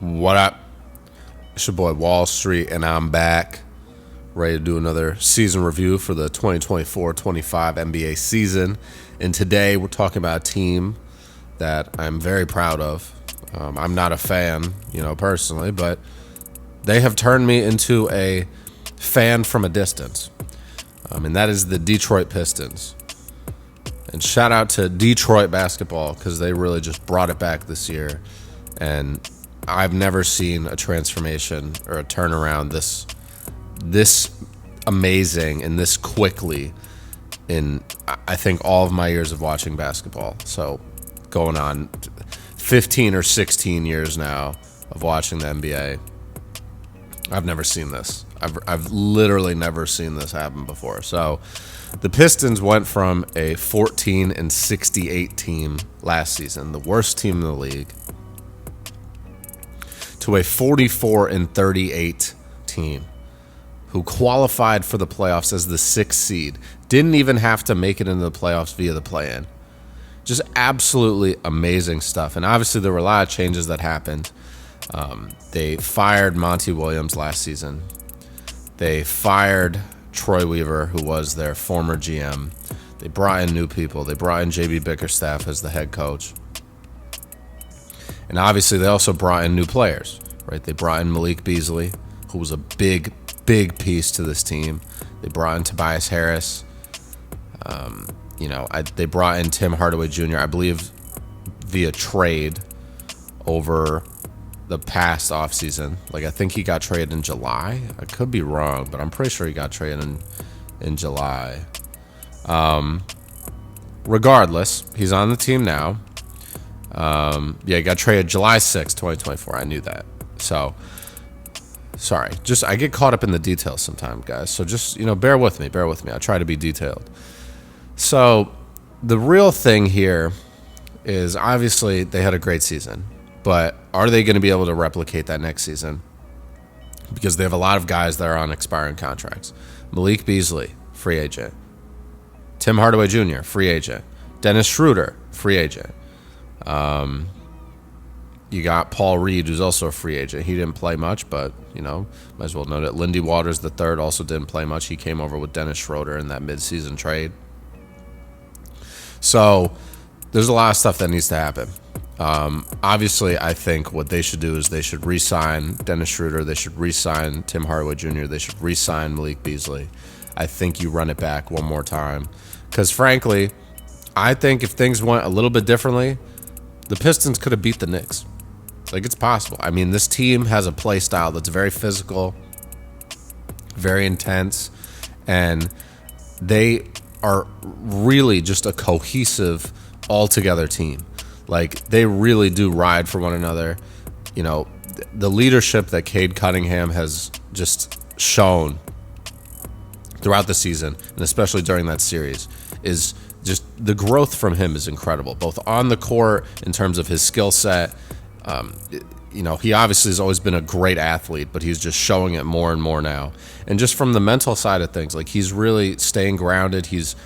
What up? It's your boy Wall Street, and I'm back, ready to do another season review for the 2024-25 NBA season. And today we're talking about a team that I'm very proud of. I'm not a fan, personally, but they have turned me into a fan from a distance. And that is the Detroit Pistons. And shout out to Detroit basketball because they really just brought it back this year. And I've never seen a transformation or a turnaround this amazing and this quickly in, I think, all of my years of watching basketball. So going on 15 or 16 years now of watching the NBA. I've never seen this. I've literally never seen this happen before. So the Pistons went from a 14-68 team last season, the worst team in the league, to a 44-38 team who qualified for the playoffs as the 6th seed. Didn't even have to make it into the playoffs via the play-in. Just absolutely amazing stuff. And obviously there were a lot of changes that happened. They fired Monty Williams last season. They fired Troy Weaver, who was their former GM. They brought in new people. They brought in JB Bickerstaff as the head coach. And obviously they also brought in new players, right? They brought in Malik Beasley, who was a big piece to this team. They brought in Tobias Harris. They brought in Tim Hardaway Jr., I believe, via trade over the past offseason. I think he got traded in July. I could be wrong, but I'm pretty sure he got traded in July. Regardless, he's on the team now. He got traded July 6, 2024. I knew that. So, sorry. I get caught up in the details sometimes, guys. So just, bear with me. I try to be detailed. So, the real thing here is obviously they had a great season. But are they going to be able to replicate that next season? Because they have a lot of guys that are on expiring contracts. Malik Beasley, free agent. Tim Hardaway Jr., free agent. Dennis Schroeder, free agent. You got Paul Reed, who's also a free agent. He didn't play much, but, might as well note it. Lindy Waters III also didn't play much. He came over with Dennis Schroeder in that midseason trade. So there's a lot of stuff that needs to happen. Obviously, I think what they should do is they should re-sign Dennis Schroeder. They should re-sign Tim Hardaway Jr. They should re-sign Malik Beasley. I think you run it back one more time. Because, frankly, I think if things went a little bit differently, the Pistons could have beat the Knicks. It's possible. I mean, this team has a play style that's very physical, very intense, and they are really just a cohesive, all-together team. They really do ride for one another. The leadership that Cade Cunningham has just shown throughout the season, and especially during that series, is just the growth from him is incredible, both on the court in terms of his skill set. He obviously has always been a great athlete, but he's just showing it more and more now. And just from the mental side of things, he's really staying grounded. He's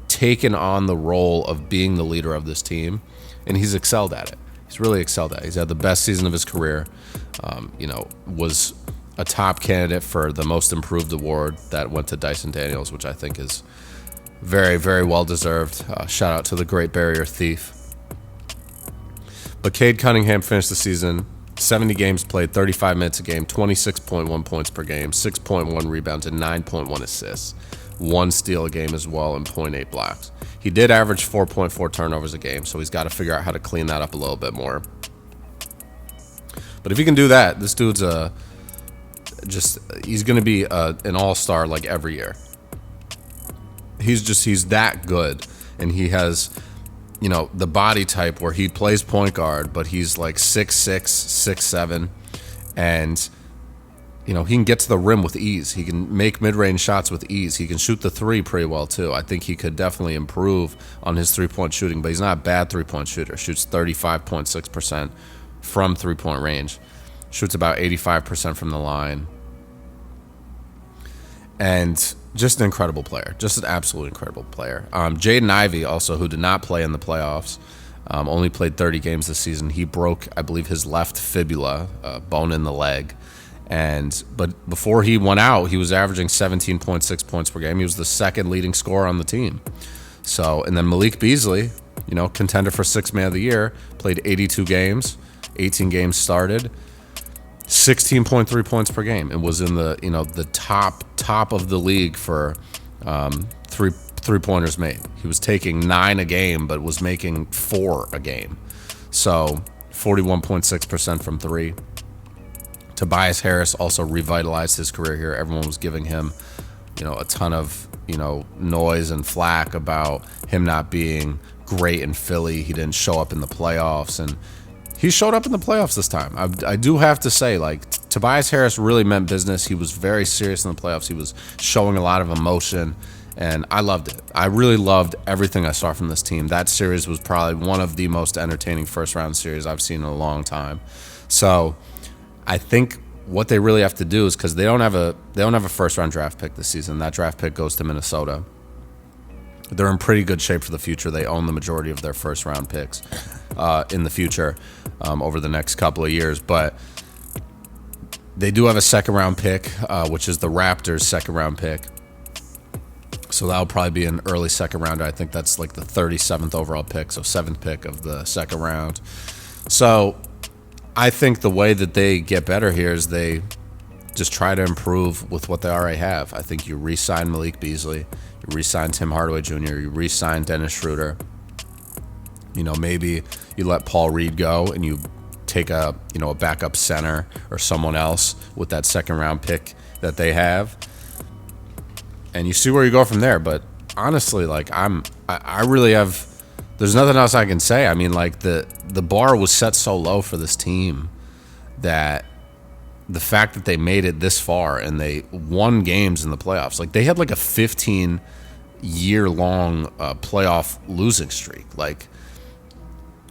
taken on the role of being the leader of this team. And he's excelled at it. He's really excelled at it. He's had the best season of his career. Was a top candidate for the most improved award that went to Dyson Daniels, which I think is very, very well deserved. Shout out to the great barrier thief. But Cade Cunningham finished the season 70 games played, 35 minutes a game, 26.1 points per game, 6.1 rebounds, and 9.1 assists. 1 steal a game as well, and 0.8 blocks. He did average 4.4 turnovers a game, so he's got to figure out how to clean that up a little bit more. But if he can do that, this dude's he's going to be an all-star every year. He's that good, and he has, the body type where he plays point guard, but he's 6'6", 6'7", and he can get to the rim with ease. He can make mid-range shots with ease. He can shoot the three pretty well, too. I think he could definitely improve on his three-point shooting, but he's not a bad three-point shooter. Shoots 35.6% from three-point range. Shoots about 85% from the line. And just an incredible player. Just an absolute incredible player. Jaden Ivey, also, who did not play in the playoffs, Only played 30 games this season. He broke, I believe, his left fibula, bone in the leg. But before he went out, he was averaging 17.6 points per game. He was the second leading scorer on the team. So, and then Malik Beasley, contender for Sixth Man of the Year, played 82 games, 18 games started, 16.3 points per game, and was in the top of the league for three-pointers made. He was taking 9 a game, but was making 4 a game. So 41.6% from 3. Tobias Harris also revitalized his career here. Everyone was giving him, a ton of, noise and flack about him not being great in Philly. He didn't show up in the playoffs, and he showed up in the playoffs this time. I do have to say, Tobias Harris really meant business. He was very serious in the playoffs. He was showing a lot of emotion, and I loved it. I really loved everything I saw from this team. That series was probably one of the most entertaining first-round series I've seen in a long time. So I think what they really have to do is, because they don't have a first-round draft pick this season. That draft pick goes to Minnesota. They're in pretty good shape for the future. They own the majority of their first-round picks in the future over the next couple of years. But they do have a second-round pick, which is the Raptors' second-round pick. So that'll probably be an early second rounder. I think that's like the 37th overall pick, so 7th pick of the second round. So I think the way that they get better here is they just try to improve with what they already have. I think you re-sign Malik Beasley, you re-sign Tim Hardaway Jr., you re-sign Dennis Schroeder. Maybe you let Paul Reed go and you take a backup center or someone else with that second round pick that they have, and you see where you go from there. But honestly, I really have. There's nothing else I can say. I mean, the bar was set so low for this team that the fact that they made it this far and they won games in the playoffs, they had a 15-year-long playoff losing streak,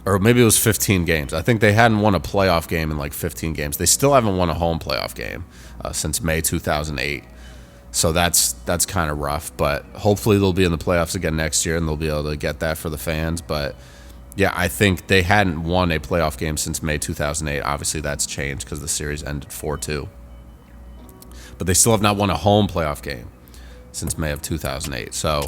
or maybe it was 15 games. I think they hadn't won a playoff game in 15 games. They still haven't won a home playoff game since May 2008. So that's kind of rough, but hopefully they'll be in the playoffs again next year and they'll be able to get that for the fans. But yeah, I think they hadn't won a playoff game since May 2008. Obviously that's changed because the series ended 4-2. But they still have not won a home playoff game since May of 2008. So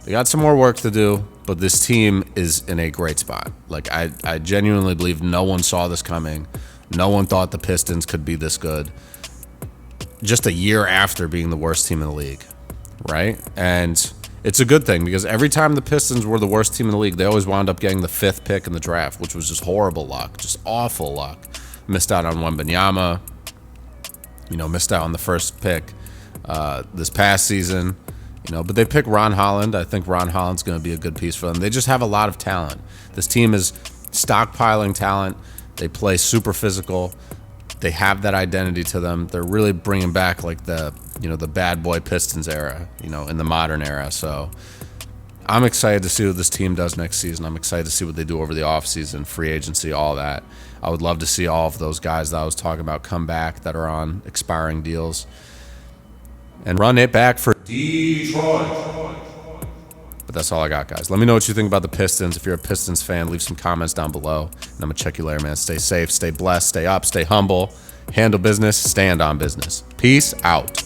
they got some more work to do, but this team is in a great spot. I genuinely believe no one saw this coming. No one thought the Pistons could be this good just a year after being the worst team in the league, right? And it's a good thing because every time the Pistons were the worst team in the league, they always wound up getting the 5th pick in the draft, which was just horrible luck, just awful luck. Missed out on Wembanyama, missed out on the first pick this past season, but they picked Ron Holland. I think Ron Holland's going to be a good piece for them. They just have a lot of talent. This team is stockpiling talent. They play super physical. They have that identity to them. They're really bringing back the bad boy Pistons era, in the modern era. So I'm excited to see what this team does next season. I'm excited to see what they do over the offseason, free agency, all that. I would love to see all of those guys that I was talking about come back that are on expiring deals and run it back for Detroit. But that's all I got, guys. Let me know what you think about the Pistons. If you're a Pistons fan, leave some comments down below. And I'm going to check you later, man. Stay safe, stay blessed, stay up, stay humble, handle business, stand on business. Peace out.